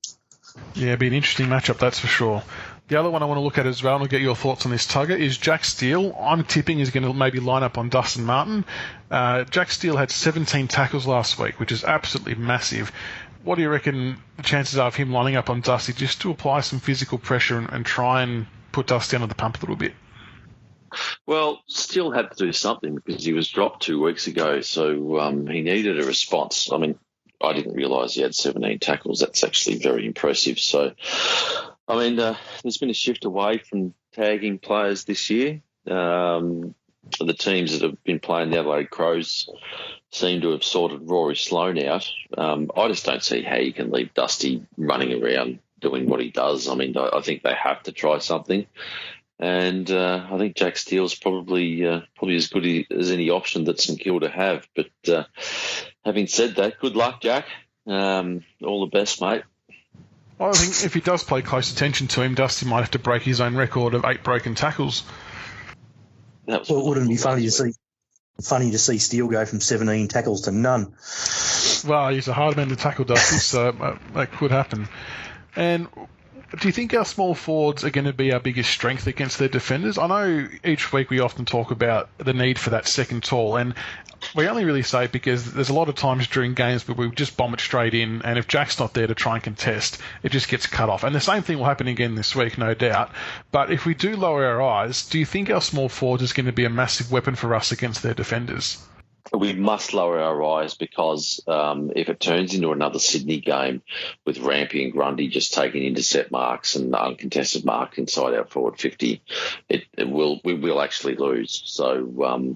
Yeah, it'd be an interesting matchup, that's for sure. The other one I want to look at as well, and I'll get your thoughts on this, Tugga, is Jack Steele. I'm tipping is going to maybe line up on Dustin Martin. Jack Steele had 17 tackles last week, which is absolutely massive. What do you reckon the chances are of him lining up on Dusty just to apply some physical pressure and try and put Dusty under the pump a little bit? Well, Steele had to do something because he was dropped 2 weeks ago, so he needed a response. I mean, I didn't realise he had 17 tackles. That's actually very impressive. So I mean, there's been a shift away from tagging players this year. The teams that have been playing the Adelaide Crows seem to have sorted Rory Sloane out. I just don't see how you can leave Dusty running around doing what he does. I mean, I think they have to try something. And I think Jack Steele's probably as good as any option that St Kilda have. But having said that, good luck, Jack. All the best, mate. I think if he does pay close attention to him, Dusty might have to break his own record of 8 broken tackles. Well, wouldn't it be funny to see Steele go from 17 tackles to none? Well, he's a hard man to tackle, Dusty, so that could happen. And do you think our small forwards are going to be our biggest strength against their defenders? I know each week we often talk about the need for that second tall, and we only really say it because there's a lot of times during games where we just bomb it straight in, and if Jack's not there to try and contest, it just gets cut off. And the same thing will happen again this week, no doubt. But if we do lower our eyes, do you think our small forwards is going to be a massive weapon for us against their defenders? We must lower our eyes because if it turns into another Sydney game with Rampy and Grundy just taking intercept marks and uncontested marks inside our forward 50, we will actually lose. So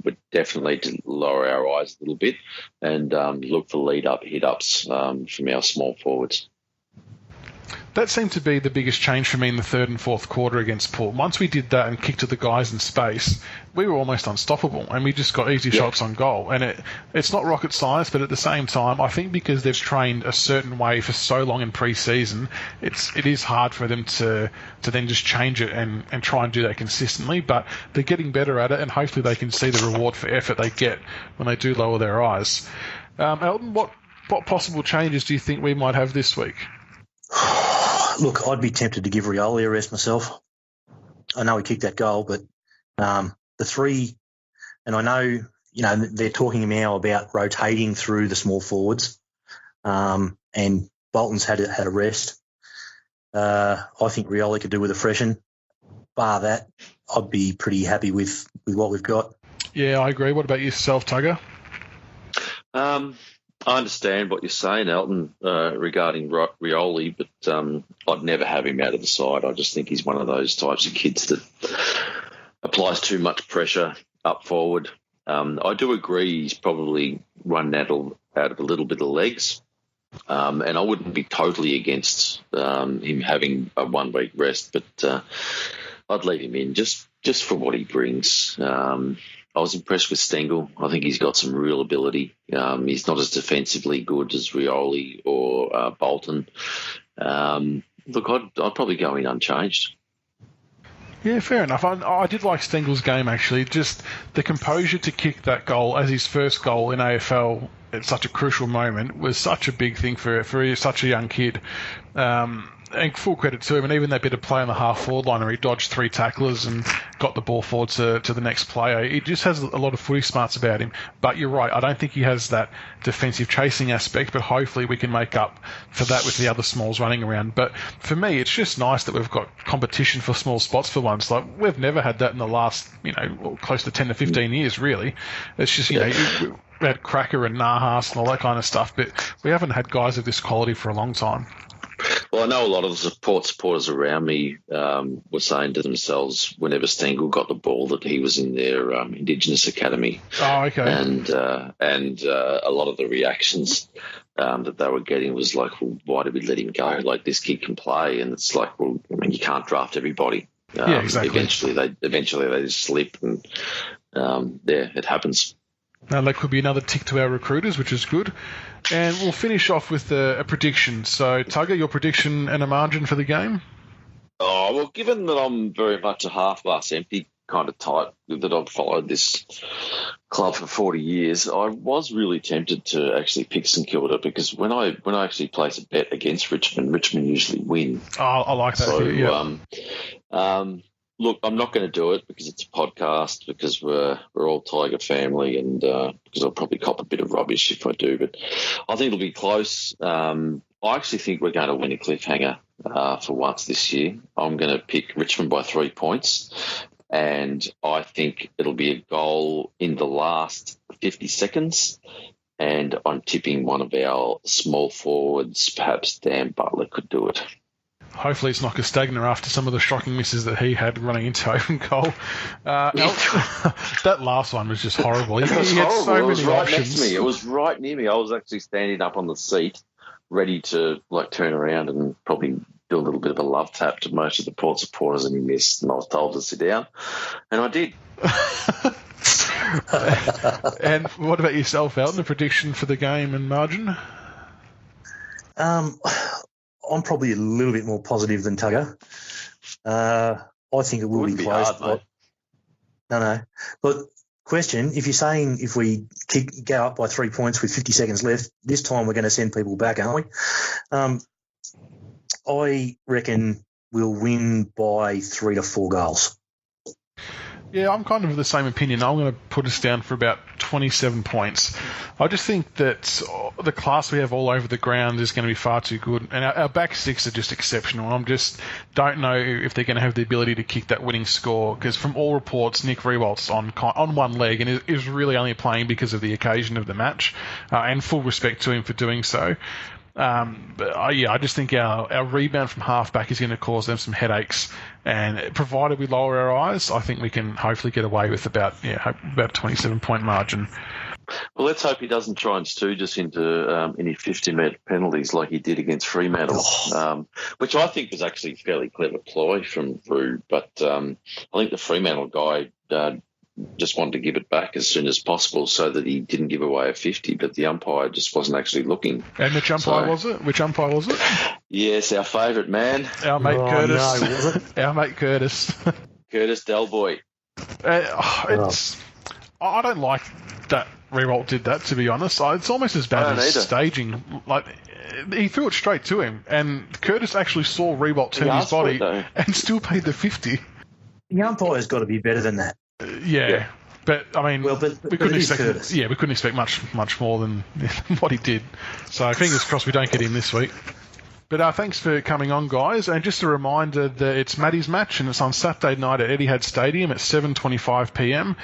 we definitely need to lower our eyes a little bit and look for lead-up hit-ups from our small forwards. That seemed to be the biggest change for me in the third and fourth quarter against Port. Once we did that and kicked to the guys in space, we were almost unstoppable, and we just got easy shots on goal. And it's not rocket science, but at the same time, I think because they've trained a certain way for so long in pre-season, it is hard for them to then just change it and try and do that consistently. But they're getting better at it, and hopefully they can see the reward for effort they get when they do lower their eyes. Elton, what possible changes do you think we might have this week? Look, I'd be tempted to give Houli a rest myself. I know he kicked that goal, but the three, and I know, they're talking now about rotating through the small forwards, and Bolton's had a rest. I think Houli could do with a freshen. Bar that, I'd be pretty happy with what we've got. Yeah, I agree. What about yourself, Tugga? I understand what you're saying, Elton, regarding Houli, but I'd never have him out of the side. I just think he's one of those types of kids that applies too much pressure up forward. I do agree he's probably run out of a little bit of legs, and I wouldn't be totally against him having a 1 week rest, but I'd leave him in just for what he brings. I was impressed with Stengel. I think he's got some real ability. He's not as defensively good as Houli or Bolton. Look, I'd probably go in unchanged. Yeah, fair enough. I did like Stengel's game, actually. Just the composure to kick that goal as his first goal in AFL at such a crucial moment was such a big thing for such a young kid. And full credit to him, and even that bit of play on the half-forward line where he dodged 3 tacklers and got the ball forward to the next player. He just has a lot of footy smarts about him. But you're right, I don't think he has that defensive chasing aspect, but hopefully we can make up for that with the other smalls running around. But for me, it's just nice that we've got competition for small spots for once. Like, we've never had that in the last, close to 10 to 15 years, really. It's just, we had Cracker and Nahas and all that kind of stuff, but we haven't had guys of this quality for a long time. Well, I know a lot of the supporters around me were saying to themselves whenever Stengel got the ball that he was in their Indigenous Academy. Oh, okay. And a lot of the reactions that they were getting was like, well, why did we let him go? Like, this kid can play. And it's like, well, I mean, you can't draft everybody. Yeah, exactly. Eventually they just slip, and it happens. Now, that could be another tick to our recruiters, which is good. And we'll finish off with a prediction. So, Tugga, your prediction and a margin for the game? Oh, well, given that I'm very much a half-glass empty kind of type, that I've followed this club for 40 years, I was really tempted to actually pick St Kilda, because when I actually place a bet against Richmond usually win. Oh, I like that. So, yeah. Look, I'm not going to do it because it's a podcast, because we're all Tiger family, and because I'll probably cop a bit of rubbish if I do. But I think it'll be close. I actually think we're going to win a cliffhanger for once this year. I'm going to pick Richmond by 3 points, and I think it'll be a goal in the last 50 seconds. And I'm tipping one of our small forwards, perhaps Dan Butler, could do it. Hopefully it's not Castagna after some of the shocking misses that he had running into open goal. That last one was just horrible. He had so it was many right options. next to me. It was right near me. I was actually standing up on the seat, ready to turn around and probably do a little bit of a love tap to most of the Port supporters, and he missed, and I was told to sit down, and I did. And what about yourself, Elton? A prediction for the game and margin? I'm probably a little bit more positive than Tugga. I think it will be close. Hard, No. But question, if you're saying if we go up by 3 points with 50 seconds left, this time we're going to send people back, aren't we? I reckon we'll win by 3 to 4 goals. Yeah, I'm kind of the same opinion. I'm going to put us down for about 27 points. I just think that the class we have all over the ground is going to be far too good, and our back six are just exceptional. I just don't know if they're going to have the ability to kick that winning score, because from all reports, Nick Riewold's on one leg and is really only playing because of the occasion of the match, and full respect to him for doing so. I just think our rebound from halfback is going to cause them some headaches, and provided we lower our eyes, I think we can hopefully get away with about 27-point margin. Well, let's hope he doesn't try and stooge us into any 50-metre penalties like he did against Fremantle, which I think was actually a fairly clever ploy from Brew. But I think the Fremantle guy just wanted to give it back as soon as possible so that he didn't give away a 50, but the umpire just wasn't actually looking. And which umpire was it? Yes, our favourite man. Our mate Curtis. No, was it? Our mate Curtis. Curtis Delboy. I don't like that Riewoldt did that, to be honest. It's almost as bad as staging. Like, he threw it straight to him, and Curtis actually saw Riewoldt turn his body and still paid the 50. The umpire's got to be better than that. Yeah. But I mean, we couldn't expect. Curtis. Yeah, we couldn't expect much more than what he did. So fingers crossed we don't get him this week. But thanks for coming on, guys. And just a reminder that it's Maddie's match, and it's on Saturday night at Etihad Stadium at 7:25 p.m.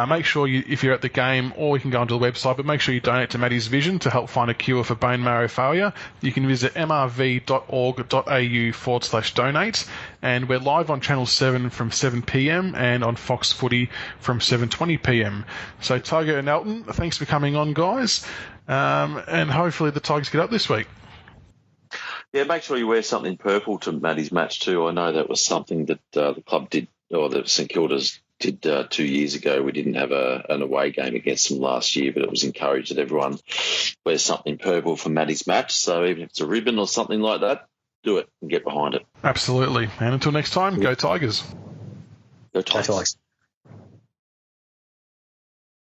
Make sure if you're at the game, or you can go onto the website, but make sure you donate to Maddie's Vision to help find a cure for bone marrow failure. You can visit mrv.org.au/donate. And we're live on Channel 7 from 7 p.m. and on Fox Footy from 7:20 p.m. So Tugga and Elton, thanks for coming on, guys. And hopefully the Tigers get up this week. Yeah, make sure you wear something purple to Maddie's match too. I know that was something that the club did, or the St Kilda's did 2 years ago. We didn't have an away game against them last year, but it was encouraged that everyone wears something purple for Maddie's match. So even if it's a ribbon or something like that, do it and get behind it. Absolutely. And until next time, go Tigers. Go Tigers.